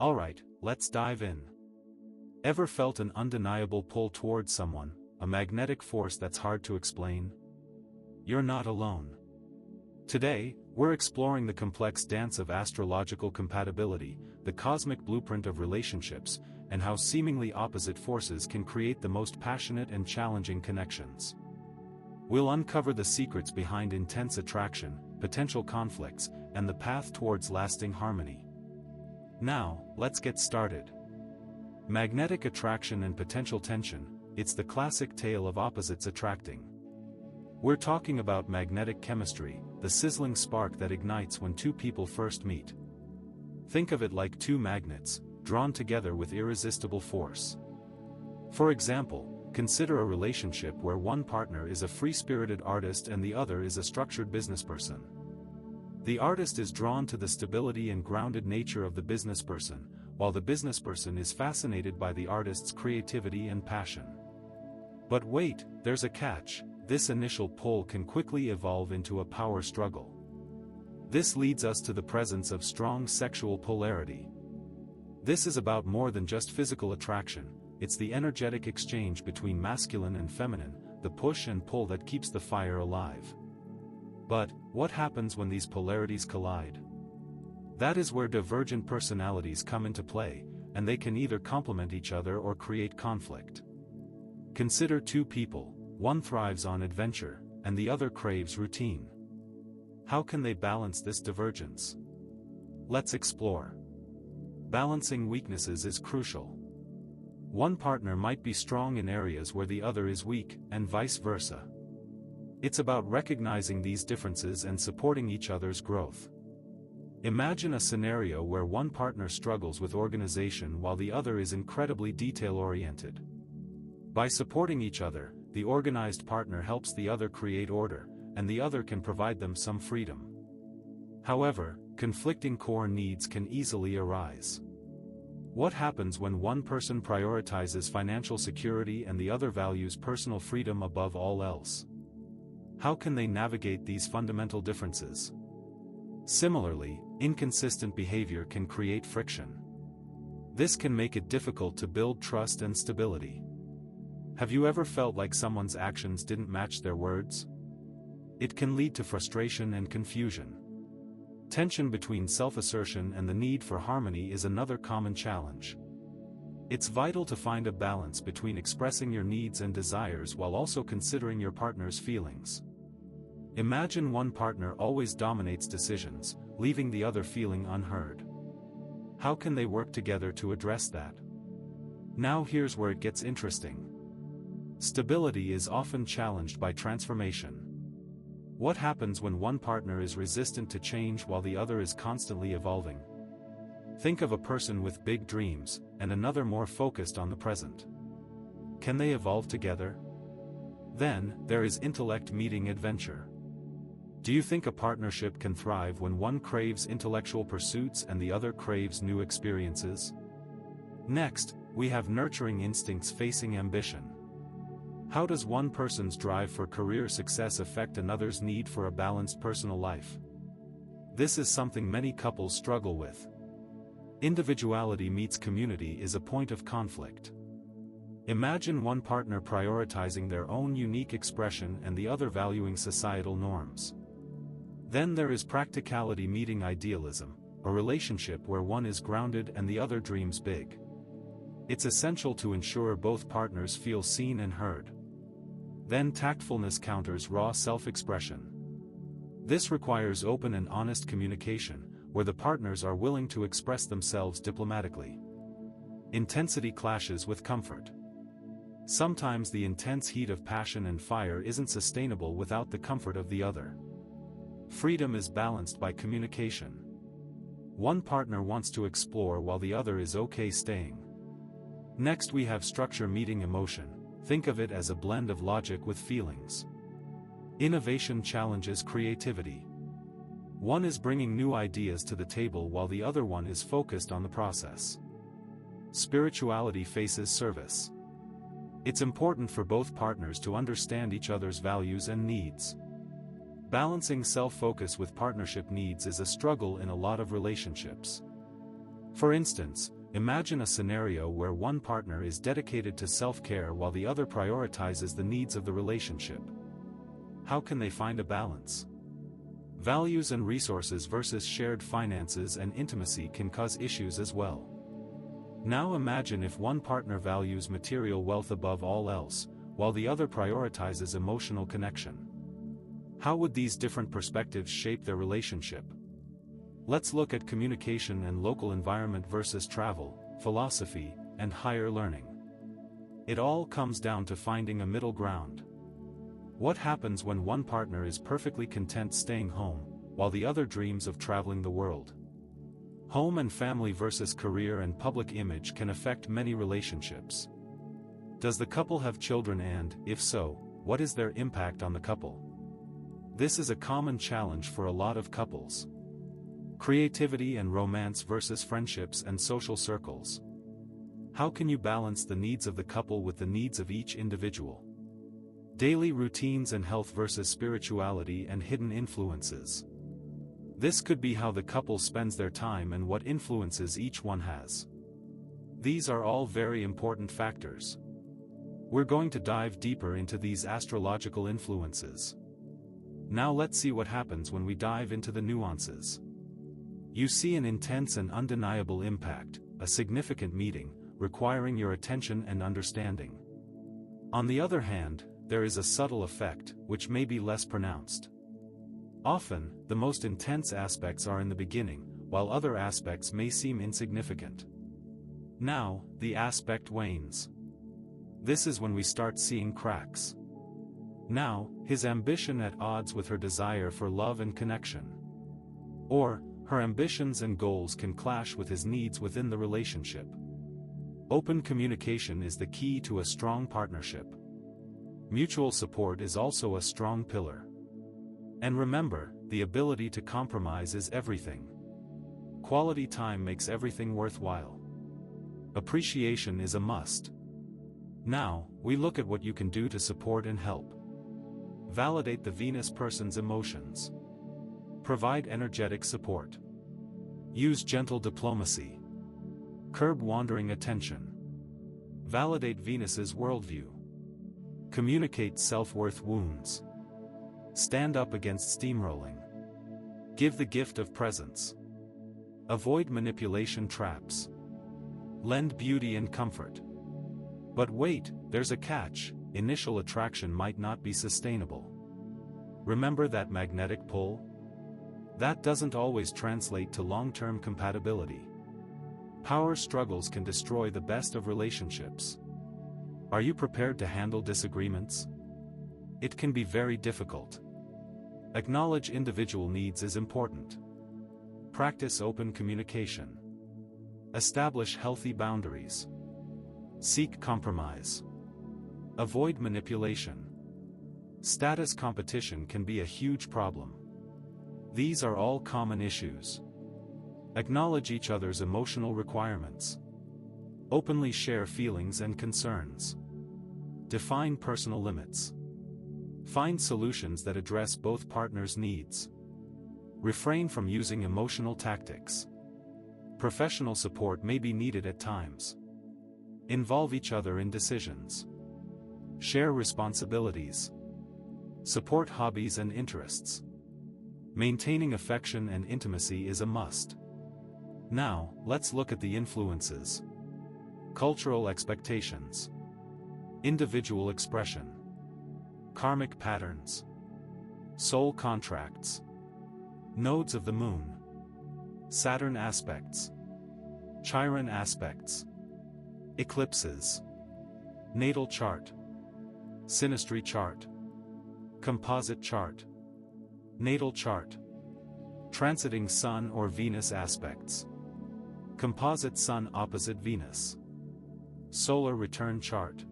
Alright, let's dive in. Ever felt an undeniable pull towards someone, a magnetic force that's hard to explain? You're not alone. Today, we're exploring the complex dance of astrological compatibility, the cosmic blueprint of relationships, and how seemingly opposite forces can create the most passionate and challenging connections. We'll uncover the secrets behind intense attraction, potential conflicts, and the path towards lasting harmony. Now, let's get started. Magnetic attraction and potential tension, it's the classic tale of opposites attracting. We're talking about magnetic chemistry, the sizzling spark that ignites when two people first meet. Think of it like two magnets, drawn together with irresistible force. For example, consider a relationship where one partner is a free-spirited artist and the other is a structured businessperson. The artist is drawn to the stability and grounded nature of the businessperson, while the businessperson is fascinated by the artist's creativity and passion. But wait, there's a catch. This initial pull can quickly evolve into a power struggle. This leads us to the presence of strong sexual polarity. This is about more than just physical attraction, it's the energetic exchange between masculine and feminine, the push and pull that keeps the fire alive. But, what happens when these polarities collide? That is where divergent personalities come into play, and they can either complement each other or create conflict. Consider two people, one thrives on adventure, and the other craves routine. How can they balance this divergence? Let's explore. Balancing weaknesses is crucial. One partner might be strong in areas where the other is weak, and vice versa. It's about recognizing these differences and supporting each other's growth. Imagine a scenario where one partner struggles with organization while the other is incredibly detail-oriented. By supporting each other, the organized partner helps the other create order, and the other can provide them some freedom. However, conflicting core needs can easily arise. What happens when one person prioritizes financial security and the other values personal freedom above all else? How can they navigate these fundamental differences? Similarly, inconsistent behavior can create friction. This can make it difficult to build trust and stability. Have you ever felt like someone's actions didn't match their words? It can lead to frustration and confusion. Tension between self-assertion and the need for harmony is another common challenge. It's vital to find a balance between expressing your needs and desires while also considering your partner's feelings. Imagine one partner always dominates decisions, leaving the other feeling unheard. How can they work together to address that? Now here's where it gets interesting. Stability is often challenged by transformation. What happens when one partner is resistant to change while the other is constantly evolving? Think of a person with big dreams, and another more focused on the present. Can they evolve together? Then, there is intellect meeting adventure. Do you think a partnership can thrive when one craves intellectual pursuits and the other craves new experiences? Next, we have nurturing instincts facing ambition. How does one person's drive for career success affect another's need for a balanced personal life? This is something many couples struggle with. Individuality meets community is a point of conflict. Imagine one partner prioritizing their own unique expression and the other valuing societal norms. Then there is practicality meeting idealism, a relationship where one is grounded and the other dreams big. It's essential to ensure both partners feel seen and heard. Then tactfulness counters raw self-expression. This requires open and honest communication, where the partners are willing to express themselves diplomatically. Intensity clashes with comfort. Sometimes the intense heat of passion and fire isn't sustainable without the comfort of the other. Freedom is balanced by communication. One partner wants to explore while the other is okay staying. Next we have structure meeting emotion. Think of it as a blend of logic with feelings. Innovation challenges creativity. One is bringing new ideas to the table while the other one is focused on the process. Spirituality faces service. It's important for both partners to understand each other's values and needs. Balancing self-focus with partnership needs is a struggle in a lot of relationships. For instance, imagine a scenario where one partner is dedicated to self-care while the other prioritizes the needs of the relationship. How can they find a balance? Values and resources versus shared finances and intimacy can cause issues as well. Now imagine if one partner values material wealth above all else, while the other prioritizes emotional connection. How would these different perspectives shape their relationship? Let's look at communication and local environment versus travel, philosophy, and higher learning. It all comes down to finding a middle ground. What happens when one partner is perfectly content staying home, while the other dreams of traveling the world? Home and family versus career and public image can affect many relationships. Does the couple have children and, if so, what is their impact on the couple? This is a common challenge for a lot of couples. Creativity and romance versus friendships and social circles. How can you balance the needs of the couple with the needs of each individual? Daily routines and health versus spirituality and hidden influences. This could be how the couple spends their time and what influences each one has. These are all very important factors. We're going to dive deeper into these astrological influences. Now let's see what happens when we dive into the nuances. You see an intense and undeniable impact, a significant meeting, requiring your attention and understanding. On the other hand, there is a subtle effect, which may be less pronounced. Often, the most intense aspects are in the beginning, while other aspects may seem insignificant. Now, the aspect wanes. This is when we start seeing cracks. Now, his ambition at odds with her desire for love and connection. Or, her ambitions and goals can clash with his needs within the relationship. Open communication is the key to a strong partnership. Mutual support is also a strong pillar. And remember, the ability to compromise is everything. Quality time makes everything worthwhile. Appreciation is a must. Now, we look at what you can do to support and help. Validate the Venus person's emotions. Provide energetic support. Use gentle diplomacy. Curb wandering attention. Validate Venus's worldview. Communicate self-worth wounds. Stand up against steamrolling. Give the gift of presence. Avoid manipulation traps. Lend beauty and comfort. But wait, there's a catch: initial attraction might not be sustainable. Remember that magnetic pull? That doesn't always translate to long-term compatibility. Power struggles can destroy the best of relationships. Are you prepared to handle disagreements? It can be very difficult. Acknowledge individual needs is important. Practice open communication. Establish healthy boundaries. Seek compromise. Avoid manipulation. Status competition can be a huge problem. These are all common issues. Acknowledge each other's emotional requirements. Openly share feelings and concerns. Define personal limits. Find solutions that address both partners' needs. Refrain from using emotional tactics. Professional support may be needed at times. Involve each other in decisions. Share responsibilities. Support hobbies and interests. Maintaining affection and intimacy is a must. Now, let's look at the influences. Cultural expectations. Individual expression. Karmic patterns. Soul contracts. Nodes of the moon. Saturn aspects. Chiron aspects. Eclipses. Natal chart. Synastry chart. Composite chart. Natal chart. Transiting Sun or Venus aspects. Composite Sun opposite Venus. Solar return chart.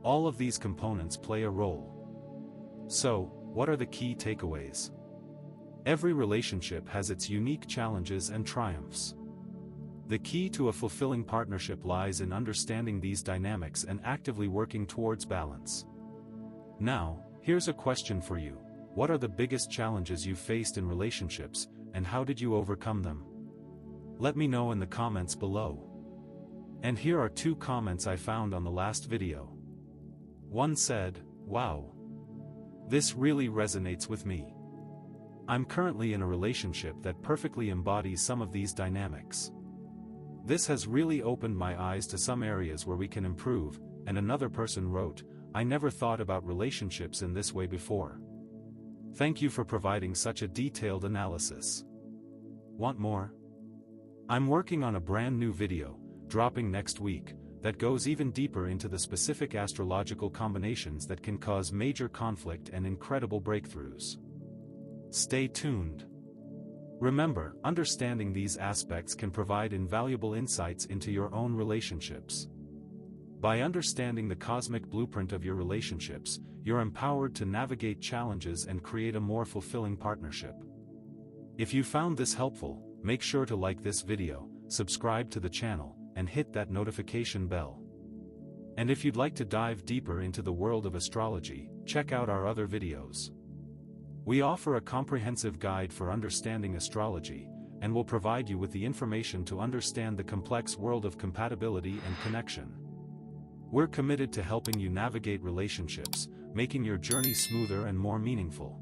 All of these components play a role. So, what are the key takeaways? Every relationship has its unique challenges and triumphs. The key to a fulfilling partnership lies in understanding these dynamics and actively working towards balance. Now, here's a question for you. What are the biggest challenges you've faced in relationships, and how did you overcome them? Let me know in the comments below. And here are 2 comments I found on the last video. One said, "Wow. This really resonates with me. I'm currently in a relationship that perfectly embodies some of these dynamics. This has really opened my eyes to some areas where we can improve." And another person wrote, "I never thought about relationships in this way before. Thank you for providing such a detailed analysis. Want more? I'm working on a brand new video, dropping next week, that goes even deeper into the specific astrological combinations that can cause major conflict and incredible breakthroughs. Stay tuned." Remember, understanding these aspects can provide invaluable insights into your own relationships. By understanding the cosmic blueprint of your relationships, you're empowered to navigate challenges and create a more fulfilling partnership. If you found this helpful, make sure to like this video, subscribe to the channel, and hit that notification bell. And if you'd like to dive deeper into the world of astrology, check out our other videos. We offer a comprehensive guide for understanding astrology, and will provide you with the information to understand the complex world of compatibility and connection. We're committed to helping you navigate relationships, making your journey smoother and more meaningful.